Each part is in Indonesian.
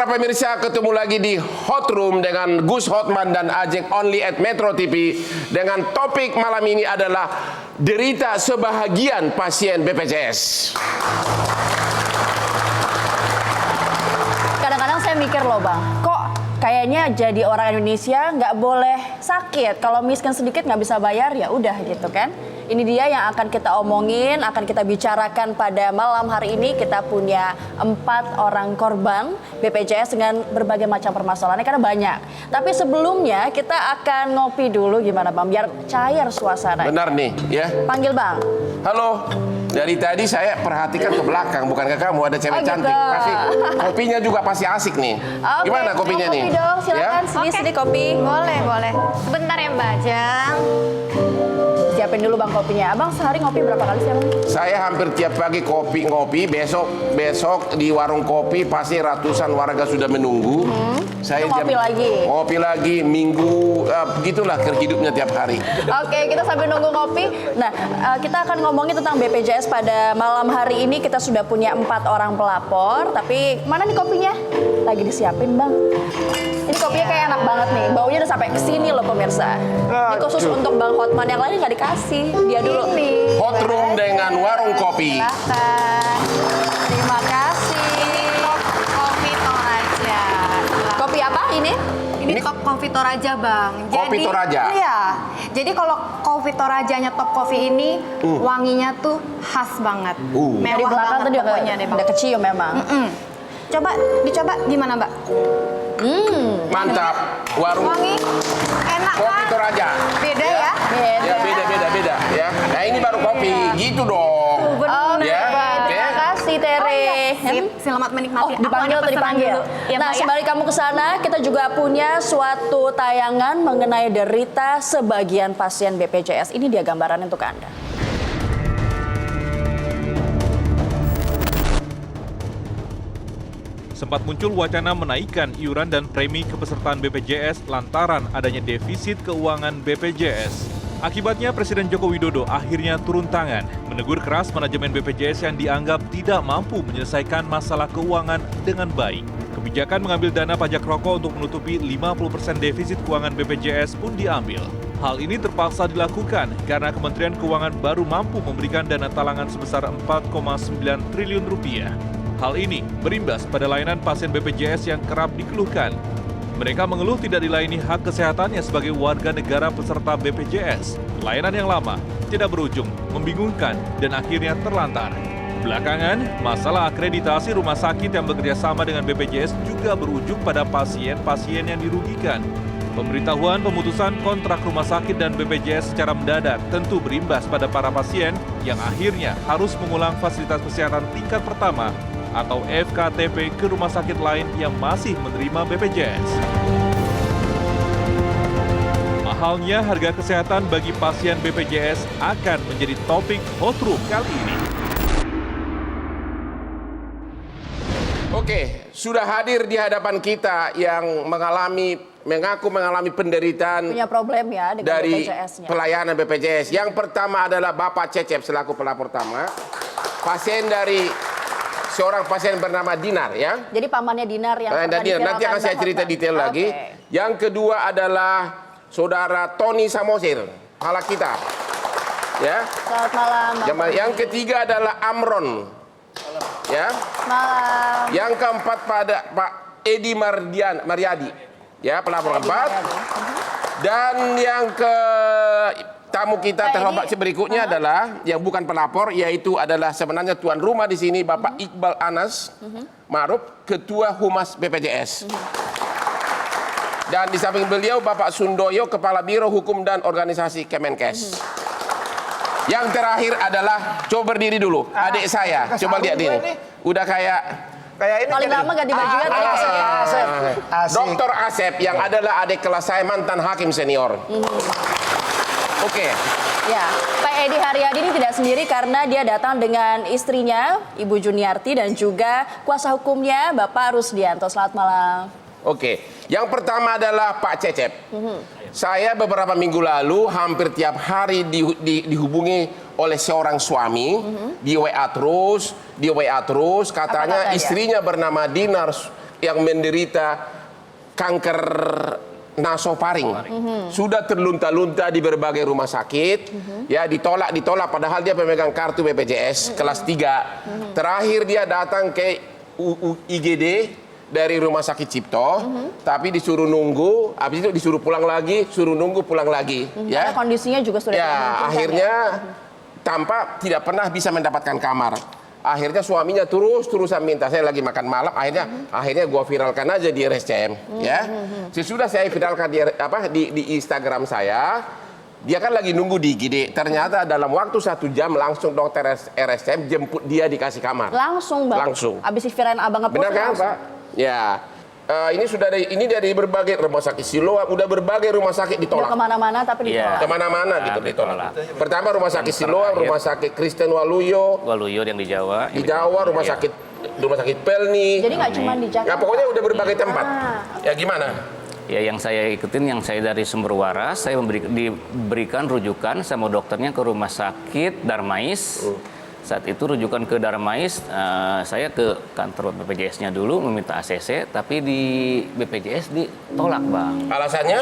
pemirsa, ketemu lagi di Hot Room dengan Gus Hotman dan Ajeng Only at Metro TV. Dengan topik malam ini adalah derita sebahagian pasien BPJS. Kadang-kadang saya mikir loh Bang, kok kayaknya jadi orang Indonesia nggak boleh sakit. Kalau miskin sedikit nggak bisa bayar ya udah gitu kan. Ini dia yang akan kita omongin, akan kita bicarakan pada malam hari ini. Kita punya 4 orang korban BPJS dengan berbagai macam permasalahannya karena banyak. Tapi sebelumnya kita akan ngopi dulu gimana Bang, biar cair suasana. Benar nih ya. Panggil Bang. Halo. Dari tadi saya perhatikan ke belakang, bukan ke kamu. Ada cewek cantik. Gitu. Pasti kopinya juga pasti asik nih. Gimana kopinya kopi nih? Dong, silakan Ya? sini kopi. Boleh. Sebentar ya Mbak Ajeng. Siapin dulu Bang kopinya. Abang sehari ngopi berapa kali sih Bang? Saya hampir tiap pagi ngopi. Besok di warung kopi pasti ratusan warga sudah menunggu. Saya ngopi lagi? Ngopi lagi, minggu, begitulah hidupnya tiap hari. Oke, kita sambil nunggu kopi. Nah, kita akan ngomongin tentang BPJS pada malam hari ini. Kita sudah punya 4 orang pelapor. Tapi mana nih kopinya? Lagi disiapin Bang. Ini kopinya kayak enak banget nih. Baunya udah sampai ke sini loh pemirsa. Ini khusus untuk Bang Hotman, yang lain nggak dikasih. Dia dulu. Hot Room dengan warung kopi. Silahkan. Terima kasih. Kopi Toraja. Kopi apa ini? Ini Kopi Toraja Bang. Kopi Toraja? Iya. Jadi kalau Kopi Torajanya Top Coffee ini wanginya tuh khas banget. Dari Mewah belakang banget tadi pokoknya deh Bang. udah kecium memang. Coba dicoba gimana Mbak? Mantap. Warung Wangi enak Kopi kan? Toraja. Beda ya? Ya, beda ya. Nah, ini baru kopi. Gitu dong. Oh, Ya, Bang. oke. Terima kasih Tere. Sip, selamat menikmati. Aku Dipanggil ada atau pesanan dipanggil? dulu. Ya, Nah, Mbak, ya. sembari kamu ke sana, kita juga punya suatu tayangan mengenai derita sebagian pasien BPJS. Ini dia gambaran untuk Anda. Sempat muncul wacana menaikkan iuran dan premi kepesertaan BPJS lantaran adanya defisit keuangan BPJS. Akibatnya Presiden Joko Widodo akhirnya turun tangan, menegur keras manajemen BPJS yang dianggap tidak mampu menyelesaikan masalah keuangan dengan baik. Kebijakan mengambil dana pajak rokok untuk menutupi 50% defisit keuangan BPJS pun diambil. Hal ini terpaksa dilakukan karena Kementerian Keuangan baru mampu memberikan dana talangan sebesar 4,9 triliun rupiah. Hal ini berimbas pada layanan pasien BPJS yang kerap dikeluhkan. Mereka mengeluh tidak dilayani hak kesehatannya sebagai warga negara peserta BPJS. Layanan yang lama, tidak berujung, membingungkan, dan akhirnya terlantar. Belakangan, masalah akreditasi rumah sakit yang bekerja sama dengan BPJS juga berujung pada pasien-pasien yang dirugikan. Pemberitahuan pemutusan kontrak rumah sakit dan BPJS secara mendadak tentu berimbas pada para pasien yang akhirnya harus mengulang fasilitas kesehatan tingkat pertama atau FKTP ke rumah sakit lain yang masih menerima BPJS. Mahalnya harga kesehatan bagi pasien BPJS akan menjadi topik Hot Room kali ini. Oke, sudah hadir di hadapan kita yang mengaku mengalami penderitaan Punya problem ya dengan dari BPJS-nya. pelayanan BPJS. Yang pertama adalah Bapak Cecep selaku pelapor pertama. Pasien dari seorang pasien bernama Dinar ya. Jadi pamannya Dinar yang pernah Dinar. Nanti akan diviralkan saya Bang cerita Hotman. detail lagi. Oke. Yang kedua adalah Saudara Tony Samosir, kepala kita. Ya. Selamat malam Bang. Yang ketiga adalah Amron. Ya. Malam. Yang keempat pada Pak Edi Mariadi. Ya, pelapor keempat. Dan yang ke tamu kita terhormat berikutnya adalah yang bukan pelapor, yaitu adalah sebenarnya tuan rumah di sini Bapak Iqbal Anas Ma'ruf, Ketua Humas BPJS. Dan di samping beliau Bapak Sundoyo, Kepala Biro Hukum dan Organisasi Kemenkes. Yang terakhir adalah, coba berdiri dulu, adik saya, coba lihat ini. Udah kayak ini Paling lama ganti bajunya tuh Asep. Dr. Asep yang adalah adik kelas saya, mantan hakim senior. Oke. Ya, Pak Edi Haryadi ini tidak sendiri karena dia datang dengan istrinya, Ibu Juniarti, dan juga kuasa hukumnya, Bapak Rusdianto. Selamat malam. Oke, yang pertama adalah Pak Cecep. Saya beberapa minggu lalu hampir tiap hari dihubungi oleh seorang suami di WA terus, katanya istrinya bernama Dinar yang menderita kanker nasofaring. Sudah terlunta-lunta di berbagai rumah sakit, ya ditolak padahal dia pemegang kartu BPJS kelas 3. Terakhir dia datang ke IGD dari Rumah Sakit Cipto, tapi disuruh nunggu, habis itu disuruh pulang lagi, suruh nunggu pulang lagi, ya. Karena kondisinya juga sudah Ya, memungkinkan, akhirnya tanpa tidak pernah bisa mendapatkan kamar. Akhirnya suaminya terusan minta, saya lagi makan malam, akhirnya gua viralkan aja di RSCM, ya. Sesudah saya viralkan di Instagram saya, dia kan lagi nunggu di IGD. Ternyata dalam waktu 1 jam langsung dokter RSCM jemput dia dikasih kamar. Langsung, Bang. Langsung. Abis viralin abang ngepost. Benar kan, langsung. Pak? Ya. Ini dari berbagai rumah sakit Siloam, udah berbagai rumah sakit Udah ditolak. kemana-mana tapi ditolak. Kemana-mana gitu ditolak. Pertama rumah sakit Siloam, rumah sakit Kristen Waluyo yang di Jawa. di Jawa, rumah sakit Pelni. Jadi nggak cuma di Jakarta. Ya pokoknya udah berbagai tempat. Ah. Ya gimana? Ya yang saya ikutin, yang saya dari sumber waras, saya diberikan rujukan sama dokternya ke rumah sakit Darmais. Saat itu rujukan ke Darmais, saya ke kantor BPJS-nya dulu meminta ACC, tapi di BPJS ditolak, Bang. Alasannya?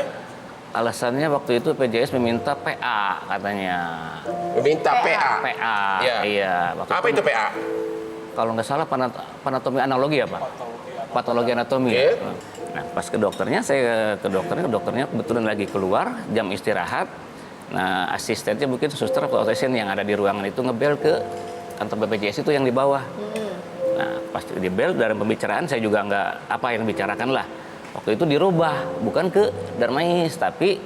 Alasannya waktu itu BPJS meminta PA katanya. Meminta PA. PA, Ya. iya. Apa itu PA? Kalau nggak salah anatomi analogi ya, Pak? Patologi anatomi. Oke. Nah, pas ke dokternya, saya ke dokternya kebetulan lagi keluar, jam istirahat. Nah, asistennya mungkin suster atau asisten yang ada di ruangan itu ngebel ke kantor BPJS itu yang di bawah. Nah, pas di bel dalam pembicaraan saya juga nggak apa yang dibicarakan lah. Waktu itu dirubah, bukan ke Darmais, tapi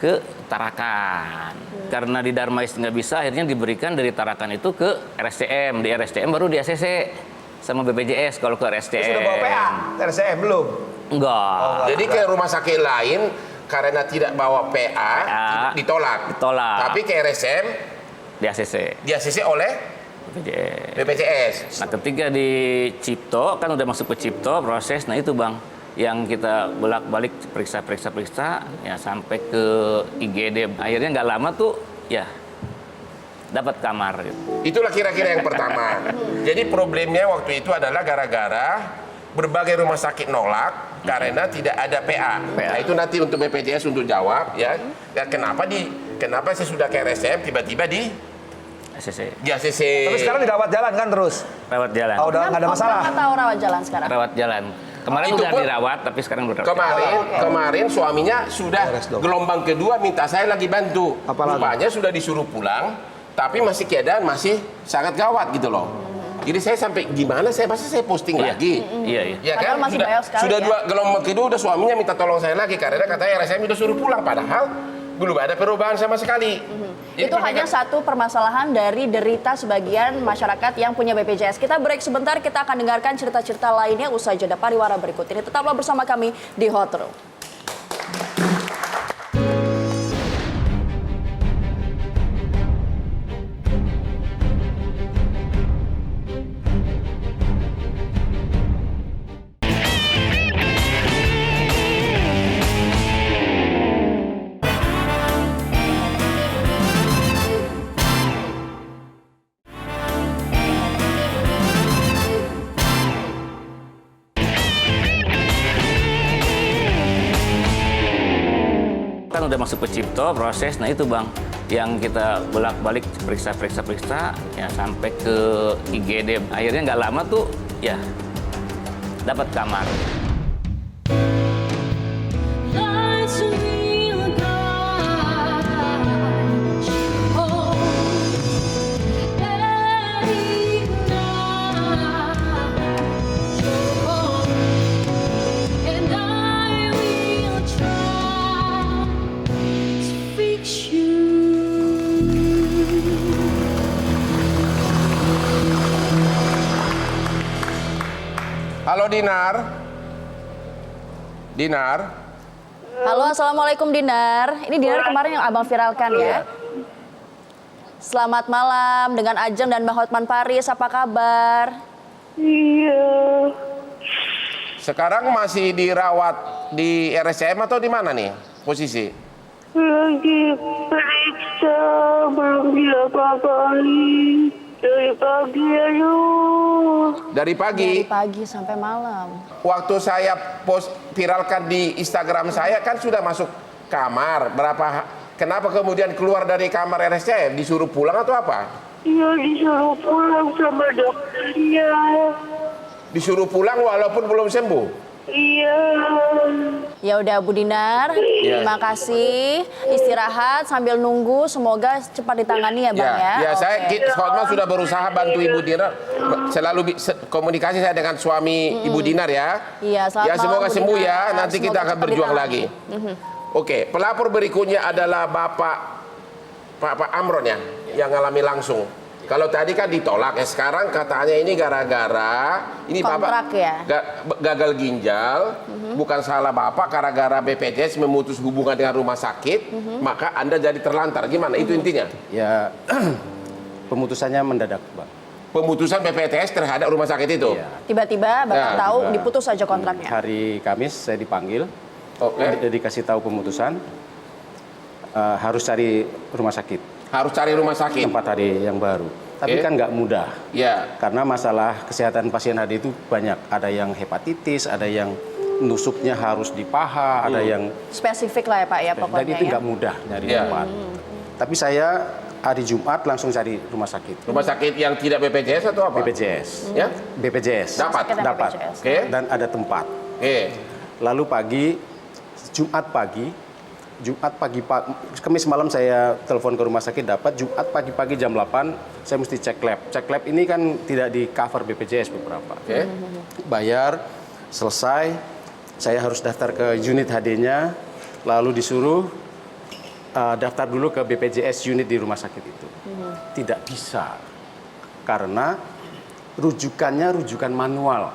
ke Tarakan. Karena di Darmais nggak bisa, akhirnya diberikan dari Tarakan itu ke RSCM. Di RSCM baru di ACC sama BPJS. Kalau ke RSCM. Sudah bawa PA? RSCM belum? Enggak. Jadi ke rumah sakit lain karena tidak bawa PA ditolak. Tapi ke RSCM Di ACC. di ACC oleh BPJS. Nah, ketika di Cipto, kan udah masuk ke Cipto proses, nah itu Bang, yang kita bolak-balik periksa, ya sampai ke IGD. Akhirnya nggak lama tuh, ya dapat kamar. Gitu. Itulah kira-kira yang pertama. Jadi problemnya waktu itu adalah gara-gara berbagai rumah sakit nolak karena tidak ada PA. Nah itu nanti untuk BPJS untuk jawab ya. Dan kenapa saya sudah ke RSCM tiba-tiba di ACC. Di ACC. Tapi sekarang dirawat jalan kan terus? Rawat jalan. Oh, udah nggak ada masalah? Atau rawat jalan sekarang? Rawat jalan. Kemarin Itu udah pun dirawat, tapi sekarang udah rawat. Kemarin suaminya sudah gelombang kedua minta saya lagi bantu. Apalagi? Rupanya sudah disuruh pulang, tapi masih keadaan masih sangat gawat gitu loh. Jadi saya sampai gimana saya posting lagi. Iya. Ya Padahal kan masih banyak sekali sudah ya. dua gelombang kedua udah suaminya minta tolong saya lagi karena katanya RSCM udah suruh pulang padahal belum ada perubahan sama sekali. Jadi Itu hanya satu permasalahan dari derita sebagian masyarakat yang punya BPJS. Kita break sebentar, kita akan dengarkan cerita-cerita lainnya usai jeda pariwara berikut ini. Tetaplah bersama kami di Hot Room. Kan udah masuk ke Cipto proses, nah itu Bang, yang kita bolak-balik periksa, ya sampai ke IGD. Akhirnya nggak lama tuh, ya dapat kamar. Halo Dinar. Halo, Assalamualaikum Dinar. Ini Dinar kemarin yang abang viralkan ya. Selamat malam dengan Ajeng dan Bang Hotman Paris, apa kabar? Iya, Sekarang masih dirawat di RSCM atau di mana nih posisi? lagi periksa belum diapa-apain. Dari pagi, aduh. Dari pagi. Dari pagi sampai malam. Waktu saya post viralkan di Instagram saya kan sudah masuk kamar. Kenapa kemudian keluar dari kamar RSCM? Disuruh pulang atau apa? Iya, disuruh pulang sama dokternya. Disuruh pulang walaupun belum sembuh. Iya. Ya udah Bu Dinar, terima kasih. Istirahat sambil nunggu, semoga cepat ditangani ya Bang ya. Ya, saya Oke. Hotman sudah berusaha bantu Ibu Dinar. Selalu komunikasi saya dengan suami Ibu Dinar ya. Iya, selamat Ya malam, semoga Bu sembuh Dinar. ya. Nanti kita Semoga akan cepat berjuang ditangani. lagi. Oke, pelapor berikutnya adalah Pak Amron ya, yang ngalami langsung. Kalau tadi kan ditolak, sekarang katanya ini gara-gara ini Kontrak Bapak ya? gagal ginjal, bukan salah Bapak, gara-gara BPJS memutus hubungan dengan rumah sakit, maka Anda jadi terlantar. Gimana? Itu intinya? Ya, pemutusannya mendadak, Bang. Pemutusan BPJS terhadap rumah sakit itu? Iya. Tiba-tiba Bapak Ya, tahu tiba. diputus saja kontraknya. Hari Kamis saya dipanggil, Oke. dikasih tahu pemutusan, harus cari rumah sakit, Harus cari rumah sakit? tempat hari yang baru. Tapi Oke. kan nggak mudah, Ya. karena masalah kesehatan pasien HD itu banyak. Ada yang hepatitis, ada yang nusuknya harus di paha, ada yang... Spesifik lah ya Pak ya pokoknya Dan itu ya. nggak mudah nyari Ya. tempat. Tapi saya hari Jumat langsung cari rumah sakit. Rumah sakit yang tidak BPJS atau apa? BPJS. Ya? BPJS. Dapat? Sakit yang Dapat. BPJS. Oke. Dan ada tempat. Oke. Lalu Jumat pagi, Kamis malam saya telepon ke rumah sakit dapat, Jumat pagi-pagi jam 8 saya mesti cek lab. Cek lab ini kan tidak di cover BPJS beberapa. Oke. Bayar, selesai, saya harus daftar ke unit HD-nya, lalu disuruh daftar dulu ke BPJS unit di rumah sakit itu. Tidak bisa, karena rujukannya rujukan manual,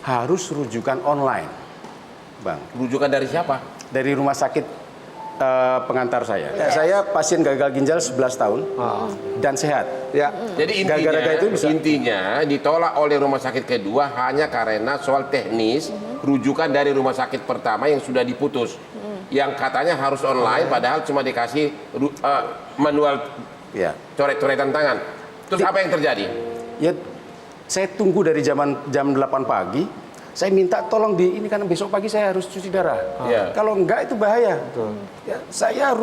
harus rujukan online, Bang. Rujukan dari siapa? Dari rumah sakit pengantar saya. Saya pasien gagal ginjal 11 tahun dan sehat. Ya. Jadi Gara-gara itu bisa. intinya ditolak oleh rumah sakit kedua hanya karena soal teknis rujukan dari rumah sakit pertama yang sudah diputus. Yang katanya harus online padahal cuma dikasih manual Ya. coret-coretan tangan. Terus apa yang terjadi? Ya, saya tunggu dari jam 8 pagi. Saya minta tolong ini karena besok pagi saya harus cuci darah. Ya. Kalau enggak itu bahaya. Ya, saya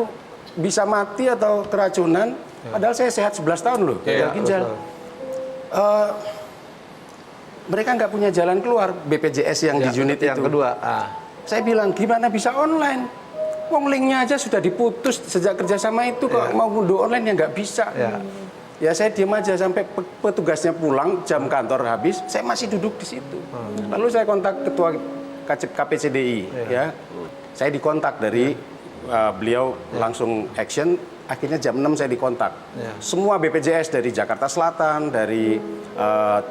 bisa mati atau keracunan. Padahal saya sehat 11 tahun loh, gagal ginjal. Mereka nggak punya jalan keluar BPJS yang di unit yang itu. kedua. Saya bilang gimana bisa online? Wong linknya aja sudah diputus sejak kerjasama itu kok mau ngunduh online ya nggak bisa. Ya saya diam aja sampai petugasnya pulang, jam kantor habis, saya masih duduk di situ. Lalu saya kontak ketua KPCDI, ya. Saya dikontak dari beliau langsung action. Akhirnya jam 6 saya dikontak. Semua BPJS dari Jakarta Selatan, dari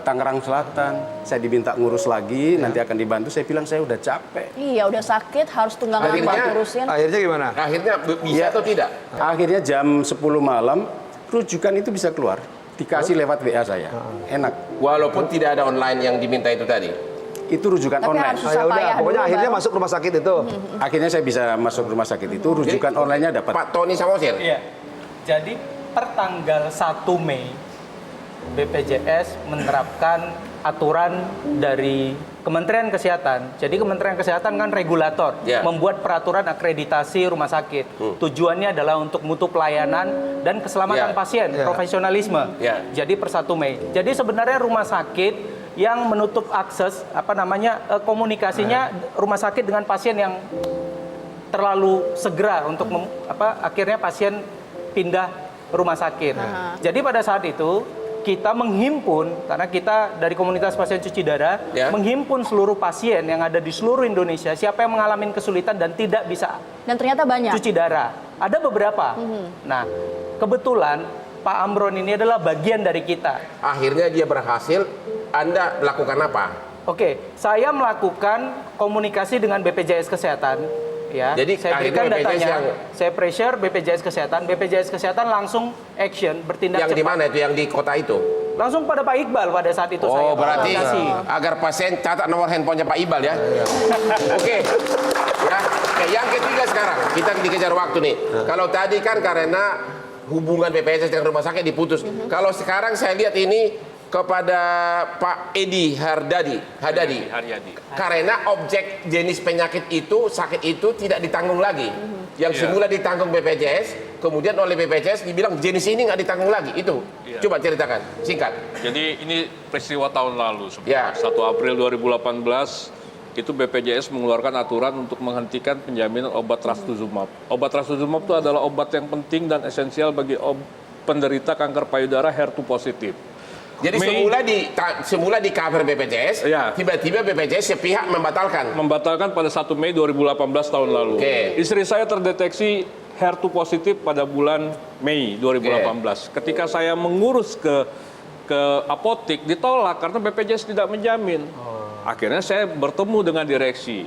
Tangerang Selatan, saya diminta ngurus lagi, nanti akan dibantu. Saya bilang saya udah capek. Iya udah sakit harus tunggang Akhirnya- langgang urusin. Akhirnya gimana? Akhirnya bisa atau tidak? Akhirnya jam 10 malam, rujukan itu bisa keluar. Dikasih lewat WA saya. Enak. Walaupun tidak ada online yang diminta itu tadi. Itu rujukan Tapi online. harus susah Ya udah, payah pokoknya dulu akhirnya baru. masuk rumah sakit itu. Akhirnya saya bisa masuk rumah sakit itu, rujukan online-nya dapat. Pak Tony Samosir. Iya. Jadi per tanggal 1 Mei BPJS menerapkan aturan dari Kementerian Kesehatan. Jadi Kementerian Kesehatan kan regulator, Ya. membuat peraturan akreditasi rumah sakit. Tujuannya adalah untuk mutu pelayanan dan keselamatan Ya. pasien, profesionalisme. Ya. Jadi per 1 Mei. Jadi sebenarnya rumah sakit yang menutup akses komunikasinya rumah sakit dengan pasien yang terlalu segera untuk akhirnya pasien pindah rumah sakit. Jadi pada saat itu kita menghimpun, karena kita dari komunitas pasien cuci darah, Ya. menghimpun seluruh pasien yang ada di seluruh Indonesia, siapa yang mengalami kesulitan dan tidak bisa Dan ternyata banyak. cuci darah. Ada beberapa. Nah, kebetulan Pak Amron ini adalah bagian dari kita. Akhirnya dia berhasil. Anda lakukan apa? Oke, saya melakukan komunikasi dengan BPJS Kesehatan. Ya, Jadi saya akhirnya berikan BPJS datanya. yang- Saya pressure BPJS Kesehatan. BPJS Kesehatan langsung action, bertindak Yang di cepat. mana itu? Yang di kota itu? Langsung pada Pak Iqbal pada saat itu saya Oh, berarti komunikasi. agar pasien catat nomor handphonenya Pak Ibal ya. Oke. Ya, oke, yang ketiga sekarang kita dikejar waktu nih. Kalau tadi kan karena hubungan BPJS dengan rumah sakit diputus. Kalau sekarang saya lihat ini kepada Pak Edi Haryadi. Karena objek jenis penyakit itu, sakit itu tidak ditanggung lagi. Yang semula ditanggung BPJS, kemudian oleh BPJS dibilang jenis ini nggak ditanggung lagi. Itu. Coba ceritakan, singkat. Jadi ini peristiwa tahun lalu sebenarnya. 1 April 2018 itu BPJS mengeluarkan aturan untuk menghentikan penjaminan obat trastuzumab. Obat trastuzumab itu adalah obat yang penting dan esensial bagi penderita kanker payudara HER2 positif. Jadi semula di cover BPJS, tiba-tiba BPJS sepihak membatalkan. Membatalkan pada 1 Mei 2018 tahun lalu. Istri saya terdeteksi HER2 positif pada bulan Mei 2018. Ketika saya mengurus ke apotek ditolak karena BPJS tidak menjamin. Akhirnya saya bertemu dengan direksi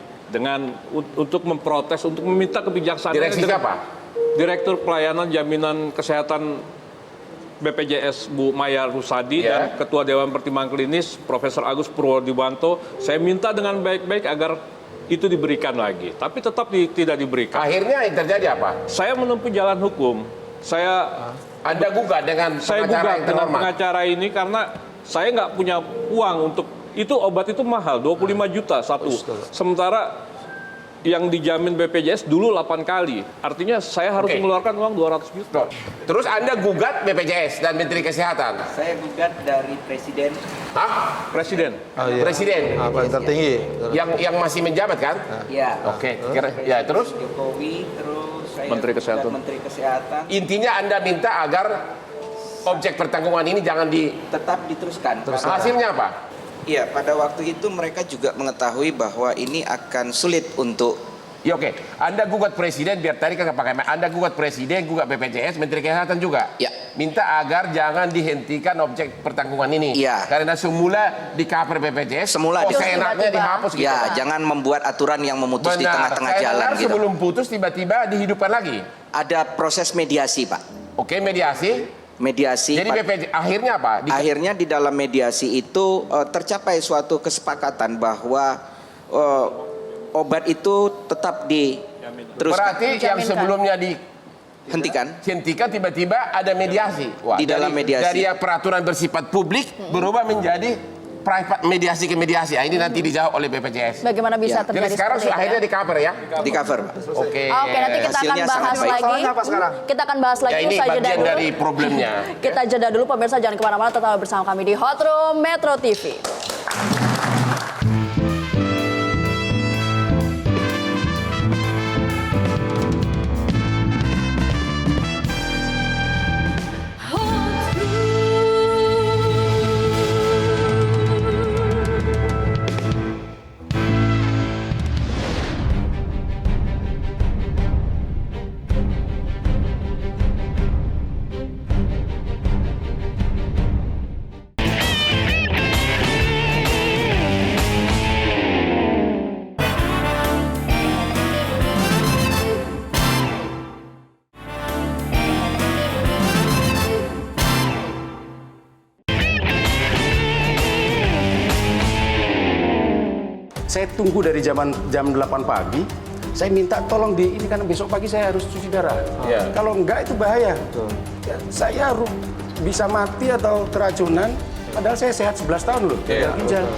untuk memprotes, untuk meminta kebijaksanaan. Direksi siapa? Direktur Pelayanan Jaminan Kesehatan BPJS Bu Maya Rusadi dan Ketua Dewan Pertimbangan Klinis Profesor Agus Purwodiwanto. Saya minta dengan baik-baik agar itu diberikan lagi, tapi tetap tidak diberikan. Akhirnya yang terjadi apa? Saya menempuh jalan hukum. Anda gugat dengan pengacara ini karena saya nggak punya uang untuk itu. Obat itu mahal, 25 juta satu. Sementara yang dijamin BPJS dulu 8 kali. Artinya saya harus mengeluarkan uang 200 juta. Terus Anda gugat BPJS dan Menteri Kesehatan? Saya gugat dari Presiden. Hah? Presiden. Presiden. Paling tertinggi. Yang masih menjabat kan? Iya. Oke. Ya, terus? Jokowi, terus saya Menteri Kesehatan. Menteri Kesehatan. Intinya Anda minta agar objek pertanggungan ini jangan tetap diteruskan. Hasilnya apa? Iya, pada waktu itu mereka juga mengetahui bahwa ini akan sulit untuk. Ya oke. Anda gugat Presiden biar tadi kan pakai. Anda gugat Presiden, gugat BPJS, Menteri Kesehatan juga. Ya. Minta agar jangan dihentikan objek pertanggungan ini. Iya. Karena semula di cover BPJS, Semula seenaknya dihapus gitu. Ya, jangan membuat aturan yang memutus di tengah-tengah Saya jalan dengar gitu. sebelum putus tiba-tiba dihidupkan lagi. Ada proses mediasi, Pak. Oke, mediasi. Jadi BPJS akhirnya apa? Akhirnya di dalam mediasi itu tercapai suatu kesepakatan bahwa obat itu tetap diteruskan. Berarti yang sebelumnya dihentikan tiba-tiba ada mediasi. Wah, di dalam mediasi. Dari peraturan bersifat publik berubah menjadi private mediasi ke mediasi. Ini nanti dijawab oleh BPJS. Bagaimana bisa terjadi? Jadi sekarang seperti itu akhirnya ya? di cover ya? Di cover, Pak. Oke. Oke, nanti kita akan bahas lagi. Kita akan bahas lagi. Ya, ini usai jeda bagian dulu. dari problemnya. Kita jeda dulu, pemirsa jangan kemana-mana, tetap bersama kami di Hot Room Metro TV. Saya tunggu dari jam 8 pagi. Saya minta tolong ini karena besok pagi saya harus cuci darah. Kalau enggak itu bahaya. Ya, saya bisa mati atau keracunan. Padahal saya sehat 11 tahun loh. Ginjal.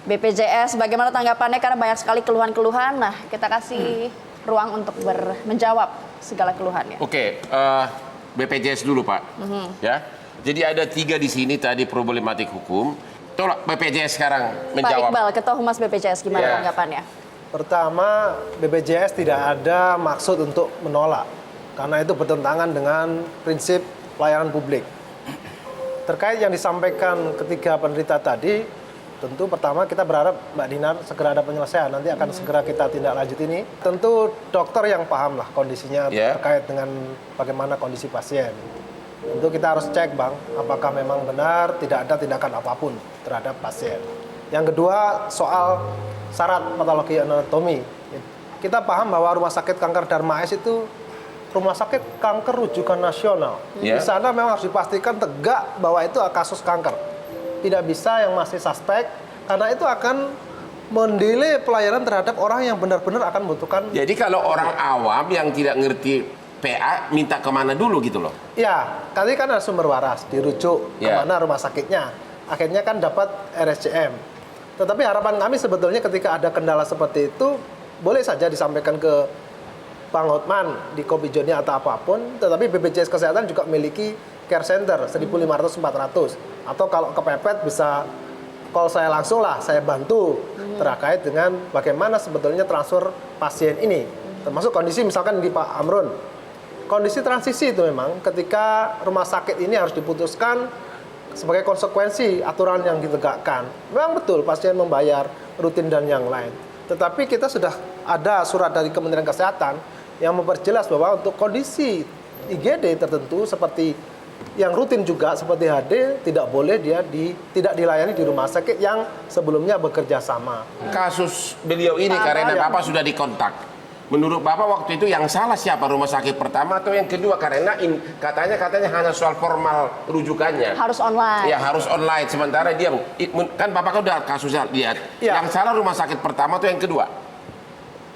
BPJS, bagaimana tanggapannya? Karena banyak sekali keluhan-keluhan. Nah, kita kasih ruang untuk menjawab segala keluhannya. Oke, BPJS dulu Pak. Ya, jadi ada 3 di sini tadi problematik hukum. Tolak BPJS sekarang menjawab. Pak Iqbal, Ketua Humas BPJS, gimana tanggapannya? Pertama, BPJS tidak ada maksud untuk menolak, karena itu bertentangan dengan prinsip pelayanan publik. Terkait yang disampaikan ketiga penderita tadi, tentu pertama kita berharap Mbak Dinar segera ada penyelesaian, nanti akan segera kita tindak lanjut ini. Tentu dokter yang paham lah kondisinya terkait dengan bagaimana kondisi pasien. Tentu kita harus cek Bang, apakah memang benar tidak ada tindakan apapun terhadap pasien. Yang kedua soal syarat patologi anatomi. Kita paham bahwa Rumah Sakit Kanker Dharma S itu rumah sakit kanker rujukan nasional. Ya. Di sana memang harus dipastikan tegak bahwa itu kasus kanker. Tidak bisa yang masih suspek, karena itu akan mendelay pelayanan terhadap orang yang benar-benar akan membutuhkan. Jadi kalau orang awam yang tidak ngerti PA minta kemana dulu gitu loh? Ya, tadi kan ada sumber waras, dirujuk kemana rumah sakitnya. Akhirnya kan dapat RSCM. Tetapi harapan kami sebetulnya ketika ada kendala seperti itu, boleh saja disampaikan ke Bang Hotman di Kopijonnya atau apapun, tetapi BPJS Kesehatan juga memiliki care center 1.500-400. Atau kalau kepepet bisa call saya langsung lah, saya bantu terkait dengan bagaimana sebetulnya transfer pasien ini. Termasuk kondisi misalkan di Pak Amrun, kondisi transisi itu memang ketika rumah sakit ini harus diputuskan sebagai konsekuensi aturan yang ditegakkan. Memang betul pasien membayar rutin dan yang lain. Tetapi kita sudah ada surat dari Kementerian Kesehatan yang memperjelas bahwa untuk kondisi IGD tertentu seperti yang rutin juga seperti HD tidak boleh tidak dilayani di rumah sakit yang sebelumnya bekerja sama. Kasus beliau ini karena Bapak sudah dikontak. Menurut Bapak waktu itu yang salah siapa? Rumah sakit pertama atau yang kedua? Karena katanya hanya soal formal rujukannya. Harus online. Ya harus online. Sementara dia kan Bapak kan udah kasusnya lihat. Ya. Yang salah rumah sakit pertama atau yang kedua?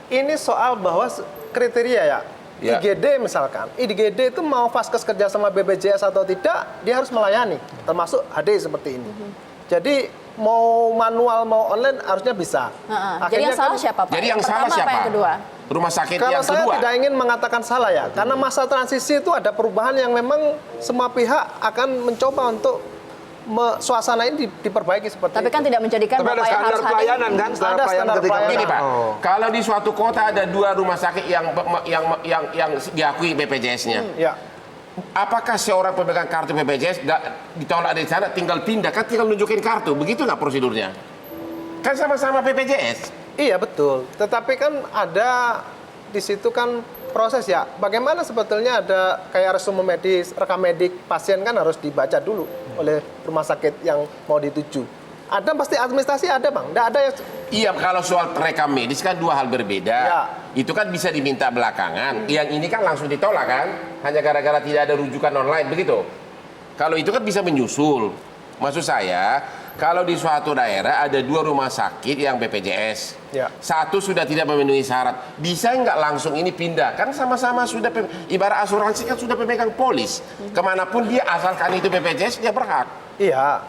Ini soal bahwa kriteria ya. Ya. IGD misalkan, IGD itu mau vaskes kerja sama BPJS atau tidak, dia harus melayani, termasuk HD seperti ini. Jadi mau manual mau online harusnya bisa. Jadi yang salah siapa Pak? Jadi yang pertama salah siapa? Apa yang kedua? Rumah sakit Kalau yang kedua. saya tidak ingin mengatakan salah ya, karena masa transisi itu ada perubahan yang memang semua pihak akan mencoba untuk suasana ini diperbaiki seperti Tapi itu. kan tidak menjadikan Tapi ada Bapak yang standar harus hadir. pelayanan kan? Standar Ada pelayanan standar ketika pelayanan. Gini Pak, Oh. kalau di suatu kota ada 2 rumah sakit yang diakui BPJS-nya, Ya. apakah seorang pemegang kartu BPJS ditolak dari sana tinggal pindah? Kan tinggal nunjukin kartu, begitu nggak prosedurnya? Kan sama-sama BPJS. Iya betul. Tetapi kan ada di situ kan proses ya. Bagaimana sebetulnya ada kayak resume medis, rekam medik pasien kan harus dibaca dulu oleh rumah sakit yang mau dituju. Ada pasti administrasi ada Bang. Nggak ada yang Iya, kalau soal rekam medis kan 2 hal berbeda. Ya. Itu kan bisa diminta belakangan. Yang ini kan langsung ditolak kan? Hanya gara-gara tidak ada rujukan online, begitu? Kalau itu kan bisa menyusul. Maksud saya, kalau di suatu daerah ada 2 rumah sakit yang BPJS. Ya. Satu sudah tidak memenuhi syarat. Bisa nggak langsung ini pindah? Kan sama-sama sudah, ibarat asuransi kan sudah pemegang polis. Kemanapun dia asalkan itu BPJS, dia berhak. Iya.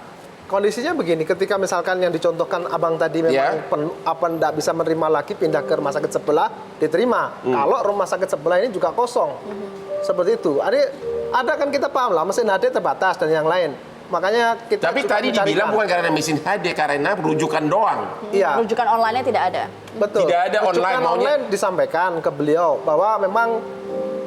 Kondisinya begini, ketika misalkan yang dicontohkan Abang tadi memang tidak bisa menerima lagi pindah ke rumah sakit sebelah, diterima. Kalau rumah sakit sebelah ini juga kosong. Seperti itu. Ada kan kita paham lah, mesin HD terbatas dan yang lain. Makanya kita Tapi juga tadi mencarikan. dibilang bukan karena mesin HD, karena rujukan doang. Iya. Rujukan online-nya tidak ada. Betul. Tidak ada Rujukan online, maunya- online disampaikan ke beliau bahwa memang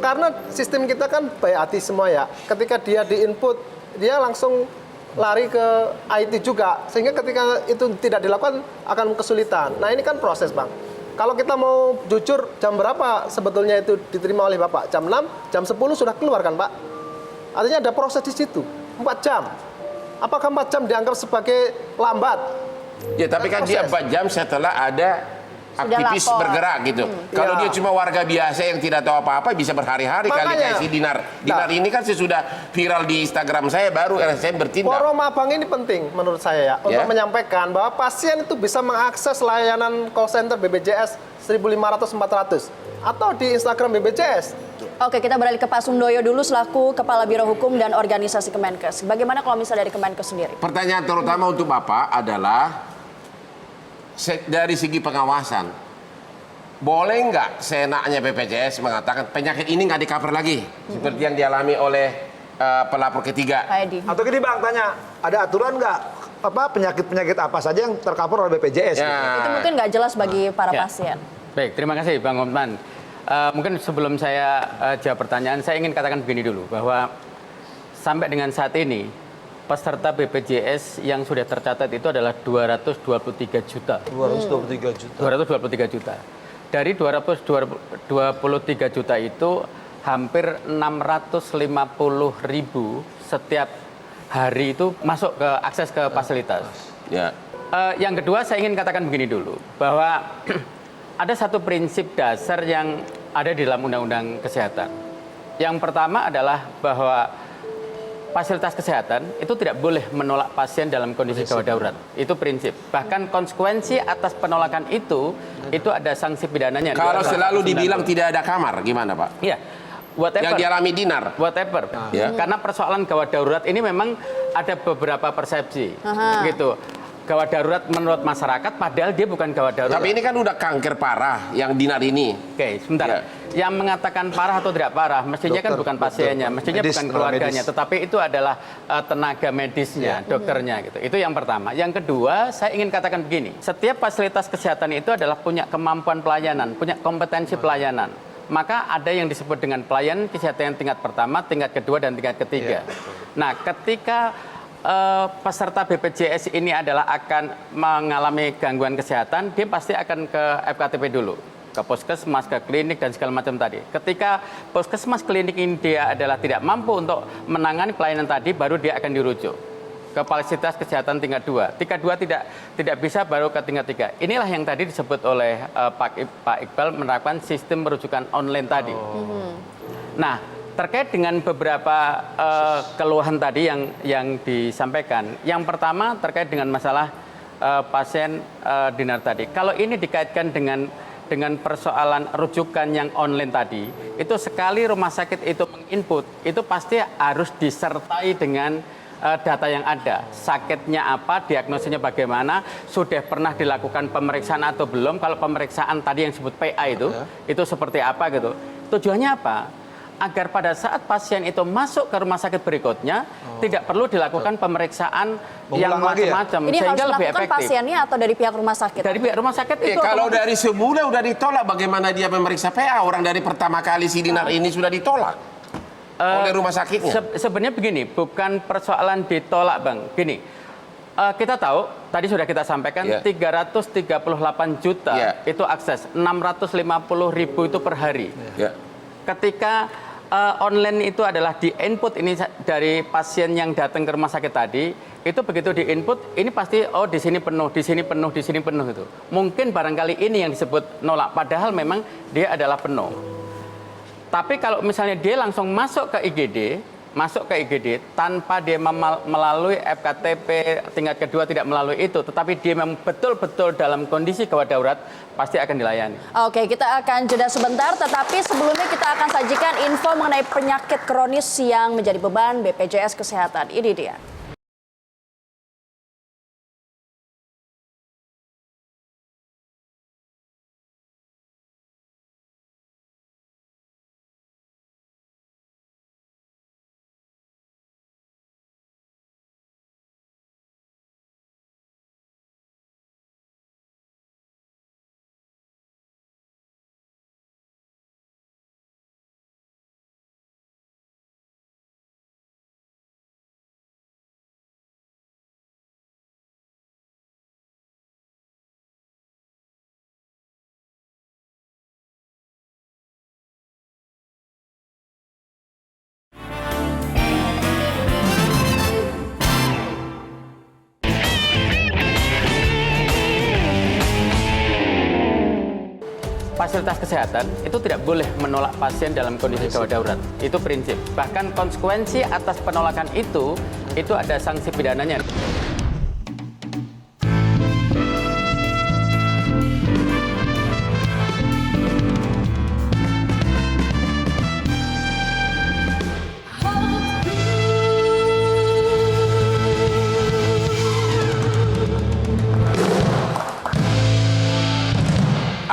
karena sistem kita kan baik hati semua ya. Ketika dia diinput, dia langsung lari ke IT juga, sehingga ketika itu tidak dilakukan akan kesulitan. Nah ini kan proses Bang. Kalau kita mau jujur jam berapa sebetulnya itu diterima oleh Bapak? Jam 6, jam 10 sudah keluar kan Pak? Artinya ada proses di situ, 4 jam. Apakah 4 jam dianggap sebagai lambat? Ya tapi kan dia 4 jam setelah ada aktivis lapor. bergerak gitu. Kalau Ya. dia cuma warga biasa yang tidak tahu apa-apa bisa berhari-hari kali Makanya. kayak si Dinar. Dinar ini kan sesudah viral di Instagram saya baru RSCM bertindak. Forum Abang ini penting menurut saya ya, untuk menyampaikan bahwa pasien itu bisa mengakses layanan call center BPJS 1.500-400 atau di Instagram BPJS. Oke, kita beralih ke Pak Sundoyo dulu selaku Kepala Biro Hukum dan Organisasi Kemenkes. Bagaimana kalau misalnya dari Kemenkes sendiri? Pertanyaan terutama untuk Bapak adalah dari segi pengawasan. Boleh nggak seenaknya BPJS mengatakan penyakit ini nggak di-cover lagi seperti yang dialami oleh pelapor ketiga? Pak Edi. Atau gini Bang, tanya, ada aturan nggak penyakit-penyakit apa saja yang tercover oleh BPJS? Itu mungkin nggak jelas bagi para Ya. pasien. Baik, terima kasih Bang Hotman. Mungkin sebelum saya jawab pertanyaan, saya ingin katakan begini dulu, bahwa sampai dengan saat ini, peserta BPJS yang sudah tercatat itu adalah 223 juta. 223 juta. 223 juta. Dari 223 juta itu, hampir 650 ribu setiap hari itu masuk ke akses ke fasilitas. Ya. Yang kedua saya ingin katakan begini dulu, bahwa ada satu prinsip dasar yang ada di dalam Undang-Undang Kesehatan. Yang pertama adalah bahwa fasilitas kesehatan itu tidak boleh menolak pasien dalam kondisi gawat darurat. Itu prinsip. Bahkan konsekuensi atas penolakan itu ada sanksi pidananya. Kalau selalu dibilang tidak ada kamar, gimana Pak? Iya. Whatever. Yang dialami Dinar. Whatever. Ya. Karena persoalan gawat darurat ini memang ada beberapa persepsi. Gitu. Gawat darurat menurut masyarakat, padahal dia bukan gawat darurat. Tapi ini kan udah kanker parah yang Dinar ini. Oke, sebentar. Ya. Yang mengatakan parah atau tidak parah, mestinya kan bukan pasiennya, mestinya bukan keluarganya, tetapi itu adalah tenaga medisnya, dokternya gitu. Itu yang pertama. Yang kedua, saya ingin katakan begini. Setiap fasilitas kesehatan itu adalah punya kemampuan pelayanan, punya kompetensi pelayanan. Maka ada yang disebut dengan pelayanan kesehatan tingkat pertama, tingkat kedua, dan tingkat ketiga. Nah, ketika peserta BPJS ini adalah akan mengalami gangguan kesehatan, dia pasti akan ke FKTP dulu, ke puskesmas, ke klinik, dan segala macam tadi. Ketika puskesmas, klinik ini dia adalah tidak mampu untuk menangani pelayanan tadi, baru dia akan dirujuk ke fasilitas kesehatan tingkat 2. Tingkat 2 tidak bisa, baru ke tingkat 3. Inilah yang tadi disebut oleh Pak Iqbal menerapkan sistem merujukan online tadi. Nah, terkait dengan beberapa keluhan tadi yang disampaikan. Yang pertama terkait dengan masalah pasien Dinar tadi. Kalau ini dikaitkan dengan persoalan rujukan yang online tadi, itu sekali rumah sakit itu menginput, itu pasti harus disertai dengan data yang ada. Sakitnya apa, diagnosisnya bagaimana, sudah pernah dilakukan pemeriksaan atau belum. Kalau pemeriksaan tadi yang disebut PA itu seperti apa gitu. Tujuannya apa? Agar pada saat pasien itu masuk ke rumah sakit berikutnya tidak perlu dilakukan pemeriksaan yang macam-macam, Ini sehingga harus lebih dilakukan efektif. pasiennya atau dari pihak rumah sakit? Dari pihak rumah sakit itu kalau dari semula udah ditolak, bagaimana dia memeriksa PA? Orang dari pertama kali si Dinar ini sudah ditolak oleh rumah sakitnya. Sebenarnya begini, bukan persoalan ditolak, Bang. Gini, kita tahu tadi sudah kita sampaikan 338 juta itu akses, 650.000 itu per hari. Ketika online itu adalah di input ini dari pasien yang datang ke rumah sakit tadi, itu begitu di input ini pasti di sini penuh, di sini penuh, di sini penuh itu. Mungkin barangkali ini yang disebut nolak, padahal memang dia adalah penuh. Tapi kalau misalnya dia langsung masuk ke IGD tanpa dia melalui FKTP tingkat kedua, tidak melalui itu, tetapi dia memang betul-betul dalam kondisi gawat darurat, pasti akan dilayani. Oke, kita akan jeda sebentar, tetapi sebelumnya kita akan sajikan info mengenai penyakit kronis yang menjadi beban BPJS Kesehatan. Ini dia. Fasilitas kesehatan itu tidak boleh menolak pasien dalam kondisi gawat darurat. Itu prinsip. Bahkan konsekuensi atas penolakan itu ada sanksi pidananya.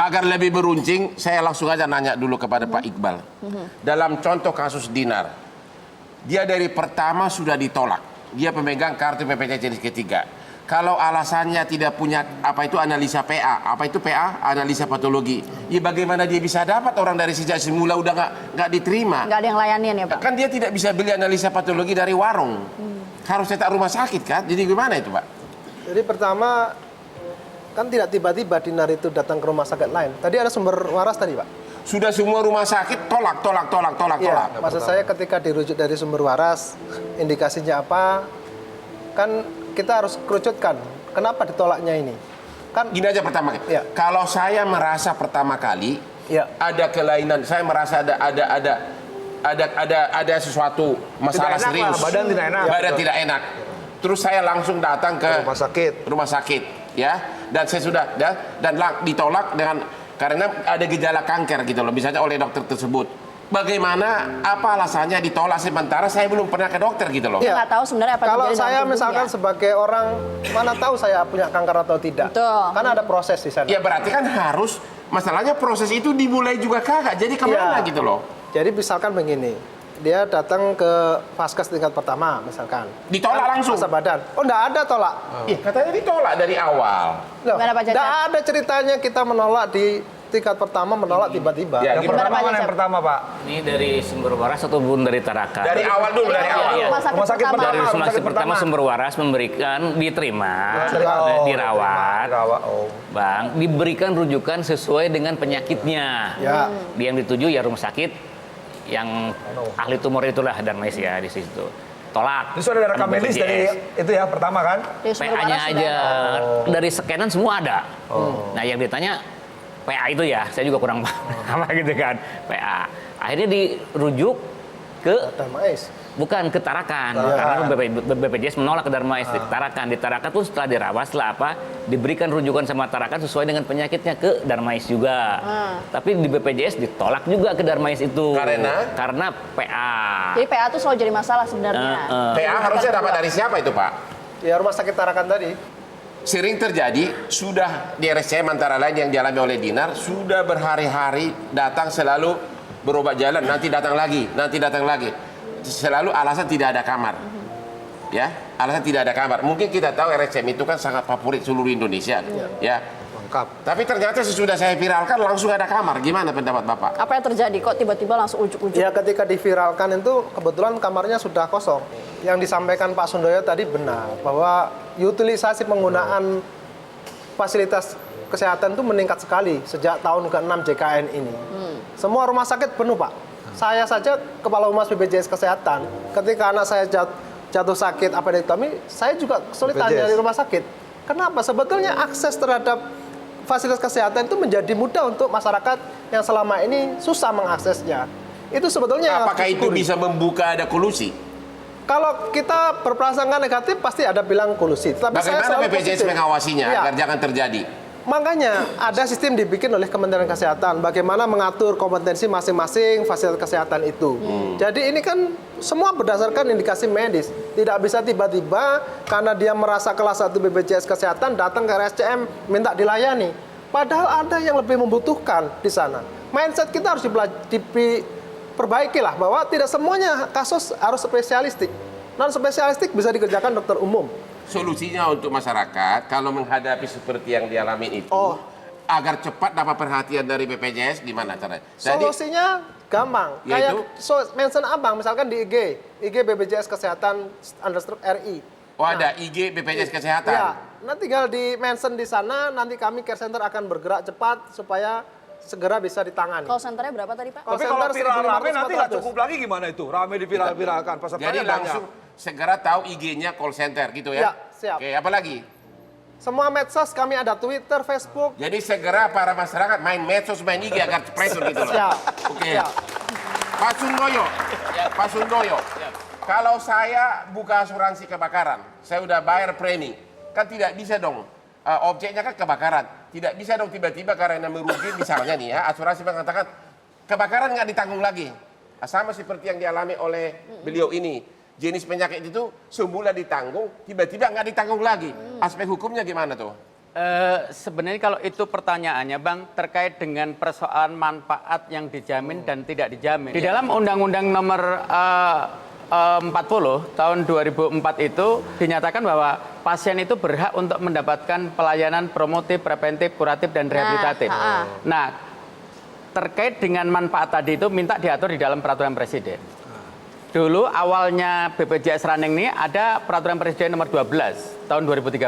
Agar lebih beruncing, saya langsung aja nanya dulu kepada Pak Iqbal. Dalam contoh kasus Dinar, dia dari pertama sudah ditolak. Dia pemegang kartu BPJS jenis ketiga. Kalau alasannya tidak punya analisa PA, PA? Analisa patologi. Ya bagaimana dia bisa dapat, orang dari sejak semula udah nggak diterima? Nggak ada yang layanin ya Pak? Kan dia tidak bisa beli analisa patologi dari warung. Harus cetak rumah sakit kan? Jadi gimana itu Pak? Jadi pertama, kan tidak tiba-tiba Dinar itu datang ke rumah sakit lain. Tadi ada sumber waras tadi, Pak. Sudah semua rumah sakit tolak. Maksud saya ketika dirujuk dari sumber waras, indikasinya apa? Kan kita harus kerucutkan Kenapa ditolaknya ini? Kan Gini aja pertama. Ya. Kalau saya merasa pertama kali ada kelainan, saya merasa ada sesuatu masalah Tidak enak serius. lah, badan tidak enak. Badan tidak enak. Terus saya langsung datang ke rumah sakit, ya. Dan saya sudah ditolak karena ada gejala kanker gitu loh, misalnya oleh dokter tersebut. Bagaimana, apa alasannya ditolak sementara saya belum pernah ke dokter gitu loh? Nggak tahu sebenarnya apa kalau terjadi saya dalam misalkan tubuhnya. sebagai orang, mana tahu saya punya kanker atau tidak? Betul. Kan ada proses di sana. Ya berarti kan harus, masalahnya proses itu dimulai juga kagak, jadi kemana gitu loh? Jadi misalkan begini, dia datang ke vaskes tingkat pertama misalkan. Ditolak langsung? Masa badan. Oh enggak ada tolak. Katanya ditolak dari awal. Gimana Pak Caca? Enggak ada ceritanya kita menolak di tingkat pertama, menolak tiba-tiba. Ya, Yang pertama mana yang pertama, Pak? Ini dari Sumber Waras atau Bun dari Tarakan? Dari awal dulu, dari awal. Rumah sakit Rumah sakit pertama. Dari Rumah rumah sakit sakit pertama Sumber Waras memberikan diterima, dirawat, Bang, diberikan rujukan sesuai dengan penyakitnya. Ya. Yang dituju ya rumah sakit yang ahli tumor itulah Darmais ya di situ. Tolak. Itu sudah ada rekam medis dari itu ya pertama kan? PA-nya aja dari scanan semua ada. Nah yang ditanya PA itu ya, saya juga kurang paham gitu kan. PA. Akhirnya dirujuk ke Darmais. bukan ke Tarakan, karena BPJS menolak ke Darmais. Di Tarakan pun setelah dirawat, setelah apa, diberikan rujukan sama Tarakan sesuai dengan penyakitnya ke Darmais juga. Tapi di BPJS ditolak juga ke Darmais itu. Karena PA. Jadi PA itu selalu jadi masalah sebenarnya. PA harusnya dapat dari siapa itu Pak? Ya rumah sakit Tarakan tadi. Sering terjadi, sudah di RSCM antara lain yang dialami oleh Dinar, sudah berhari-hari datang selalu berobat jalan, nanti datang lagi. Selalu alasan tidak ada kamar. Ya, alasan tidak ada kamar. Mungkin kita tahu RSCM itu kan sangat favorit seluruh Indonesia. Ya. Lengkap. Tapi ternyata sesudah saya viralkan langsung ada kamar. Gimana pendapat Bapak? Apa yang terjadi? Kok tiba-tiba langsung ujuk-ujuk? Ya ketika diviralkan itu kebetulan kamarnya sudah kosong. Yang disampaikan Pak Sundoyo tadi benar bahwa utilisasi penggunaan fasilitas kesehatan itu meningkat sekali sejak tahun ke-6 JKN ini. Semua rumah sakit penuh Pak. Saya saja Kepala Humas BPJS Kesehatan, ketika anak saya jatuh sakit appendektomi, saya juga kesulitan dari rumah sakit. Kenapa? Sebetulnya akses terhadap fasilitas kesehatan itu menjadi mudah untuk masyarakat yang selama ini susah mengaksesnya. Itu sebetulnya apakah itu bisa membuka ada kolusi? Kalau kita berprasangka negatif pasti ada bilang kolusi. Tapi bagaimana BPJS mengawasinya agar jangan terjadi? Makanya ada sistem dibikin oleh Kementerian Kesehatan bagaimana mengatur kompetensi masing-masing fasilitas kesehatan itu. Jadi ini kan semua berdasarkan indikasi medis. Tidak bisa tiba-tiba karena dia merasa kelas 1 BPJS Kesehatan datang ke RSCM minta dilayani. Padahal ada yang lebih membutuhkan di sana. Mindset kita harus diperbaikilah bahwa tidak semuanya kasus harus spesialistik. Non spesialistik bisa dikerjakan dokter umum. Solusinya untuk masyarakat kalau menghadapi seperti yang dialami itu agar cepat dapat perhatian dari BPJS gimana caranya? Solusinya gampang. Yaitu? Kayak mention abang misalkan di IG BPJS Kesehatan _RI. Oh ada IG BPJS Kesehatan. Ya, nanti tinggal di mention di sana, nanti kami care center akan bergerak cepat supaya segera bisa ditangani. Call center-nya berapa tadi Pak? Tapi kalau viral rame nanti nggak cukup lagi gimana itu? Rame diviral-viralkan. Jadi langsung segera tahu IG-nya call center gitu ya? Ya, siap. Oke, apa lagi? Semua medsos kami ada Twitter, Facebook. Jadi segera para masyarakat main medsos, main IG agar pressure gitu loh. Siap. Oke. Siap. Pak Sundoyo. Kalau saya buka asuransi kebakaran, saya udah bayar premi, kan tidak bisa dong. Objeknya kan kebakaran. Tidak bisa dong tiba-tiba karena merugi misalnya nih ya, asuransi mengatakan kebakaran nggak ditanggung lagi. Sama seperti yang dialami oleh beliau ini. Jenis penyakit itu semula ditanggung, tiba-tiba nggak ditanggung lagi. Aspek hukumnya gimana tuh? Sebenarnya kalau itu pertanyaannya Bang, terkait dengan persoalan manfaat yang dijamin dan tidak dijamin. Di dalam Undang-Undang Nomor 40 tahun 2004 itu dinyatakan bahwa pasien itu berhak untuk mendapatkan pelayanan promotif, preventif, kuratif, dan rehabilitatif. Nah, terkait dengan manfaat tadi itu minta diatur di dalam peraturan presiden. Dulu awalnya BPJS Running ini ada peraturan presiden nomor 12 tahun 2013.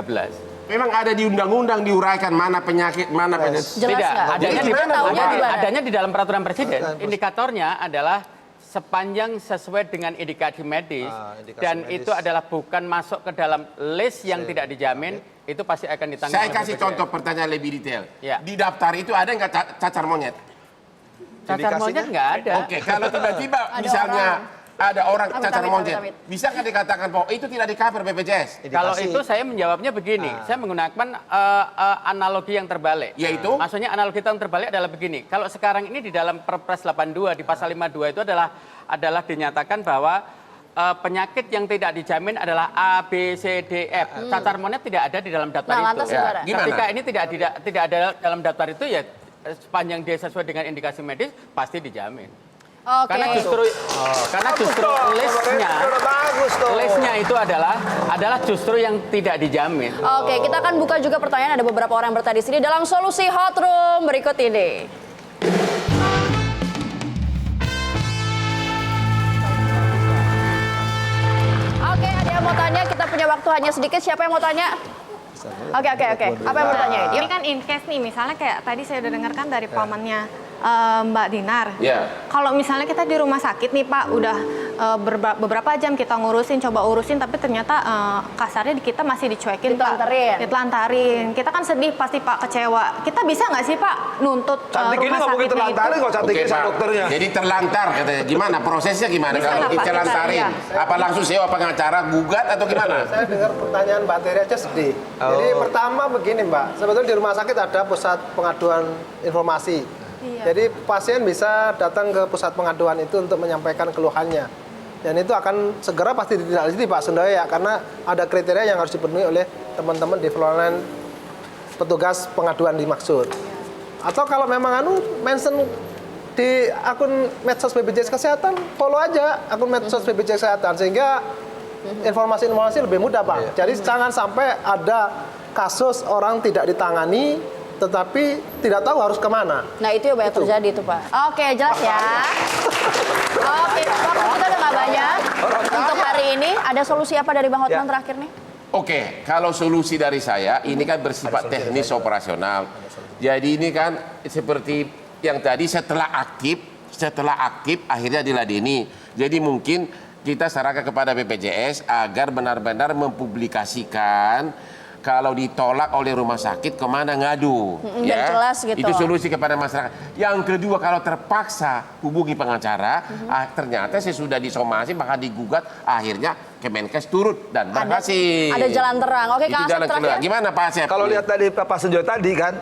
Memang ada di undang-undang diuraikan mana penyakit, mana penyakit. Tidak, adanya di dalam peraturan presiden. Indikatornya adalah sepanjang sesuai dengan indikasi medis indikasi dan medis. itu adalah bukan masuk ke dalam list yang tidak dijamin, itu pasti akan ditanggung. Saya oleh kasih BPJS. contoh pertanyaan lebih detail. Ya. Di daftar itu ada nggak cacar monyet? Cacar monyet nggak ada. Oke, kalau tiba-tiba Ada misalnya ada orang Amit, cacar amit, monyet, amit, amit. bisa nggak dikatakan bahwa itu tidak di-cover BPJS? Kalau itu saya menjawabnya begini, saya menggunakan analogi yang terbalik. Yaitu? Maksudnya analogi yang terbalik adalah begini, kalau sekarang ini di dalam Perpres 82 di pasal 52 itu adalah dinyatakan bahwa penyakit yang tidak dijamin adalah A, B, C, D, F. Cacar monyet tidak ada di dalam daftar Nah, itu. lantas gimana? Ketika ini tidak ada dalam daftar itu ya sepanjang dia sesuai dengan indikasi medis pasti dijamin. Oke. Karena justru listnya itu adalah justru yang tidak dijamin. Oke, kita akan buka juga pertanyaan. Ada beberapa orang yang bertanya di sini dalam solusi hot room berikut ini. Oke, ada yang mau tanya? Kita punya waktu hanya sedikit. Siapa yang mau tanya? Oke. Apa yang mau tanya? Ini kan in case nih, misalnya kayak tadi saya udah dengarkan dari pamannya Mbak Dinar. Ya. Kalau misalnya kita di rumah sakit nih Pak, udah beberapa jam kita coba urusin, tapi ternyata kasarnya kita masih dicuekin Ditelantarin. Pak. Ditelantarin. Kita kan sedih pasti Pak, kecewa. Kita bisa nggak sih Pak nuntut Cantik ini rumah nggak mungkin sakitnya terlantarin itu? kok, cantik Oke, sama Pak. dokternya. Jadi terlantar katanya. Gimana prosesnya gimana Bisa kalau nggak, Pak? ditelantarin? Kita, Apa langsung sewa pengacara, gugat atau gimana? Saya dengar pertanyaan Mbak Teri aja sedih. Jadi pertama begini Mbak, sebetulnya di rumah sakit ada pusat pengaduan informasi. Jadi pasien bisa datang ke pusat pengaduan itu untuk menyampaikan keluhannya. Dan itu akan segera pasti ditindaklanjuti Pak Sundoyo ya, karena ada kriteria yang harus dipenuhi oleh teman-teman di frontline petugas pengaduan dimaksud. Atau kalau memang mention di akun medsos BPJS Kesehatan, follow aja akun medsos BPJS Kesehatan sehingga informasi-informasi lebih mudah Pak. Jadi jangan sampai ada kasus orang tidak ditangani tetapi tidak tahu harus kemana. Nah, itu yang banyak terjadi itu Pak. Oke, jelas ya. Oke, waktu kita udah nggak banyak. Untuk hari ini, ada solusi apa dari Bang Hotman terakhir nih? Oke, kalau solusi dari saya, ini kan bersifat teknis operasional. Jadi ini kan seperti yang tadi setelah aktif akhirnya diladeni. Jadi mungkin kita sarankan kepada BPJS agar benar-benar mempublikasikan kalau ditolak oleh rumah sakit kemana ngadu, biar jelas gitu. Itu solusi kepada masyarakat. Yang kedua, kalau terpaksa hubungi pengacara, ternyata sesudah disomasi bahkan digugat, akhirnya Kemenkes turut dan berhasil. Ada jalan terang. Oke, itu Kang Asep jalan terakhir. keluar. Gimana Pak Asep? Kalau lihat tadi Pak Sunjoyo tadi kan,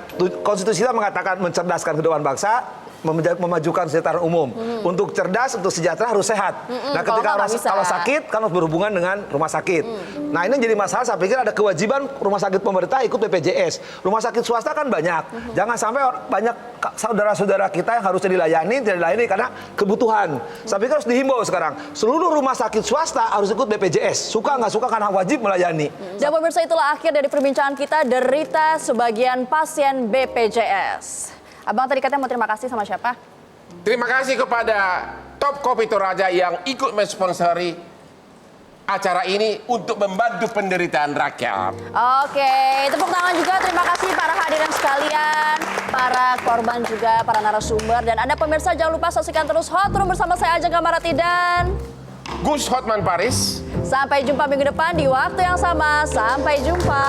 konstitusi kita mengatakan mencerdaskan kedua bangsa, memajukan kesejahteraan umum. Untuk cerdas, untuk sejahtera harus sehat. Nah, ketika kalau sakit kan harus berhubungan dengan rumah sakit. Nah, ini jadi masalah. Saya pikir ada kewajiban rumah sakit pemerintah ikut BPJS. Rumah sakit swasta kan banyak. Jangan sampai banyak saudara-saudara kita yang harusnya dilayani tidak dilayani karena kebutuhan. Saya pikir harus dihimbau sekarang. Seluruh rumah sakit swasta harus ikut BPJS. Suka nggak suka karena wajib melayani. Dan pemirsa, itulah akhir dari perbincangan kita, derita sebagian pasien BPJS. Abang tadi katanya mau terima kasih sama siapa? Terima kasih kepada Top Kopi Toraja yang ikut mensponsori acara ini untuk membantu penderitaan rakyat. Oke, tepuk tangan juga. Terima kasih para hadirin sekalian, para korban juga, para narasumber. Dan Anda pemirsa jangan lupa saksikan terus Hot Room bersama saya Ajeng Kamarati dan Gus Hotman Paris. Sampai jumpa minggu depan di waktu yang sama. Sampai jumpa.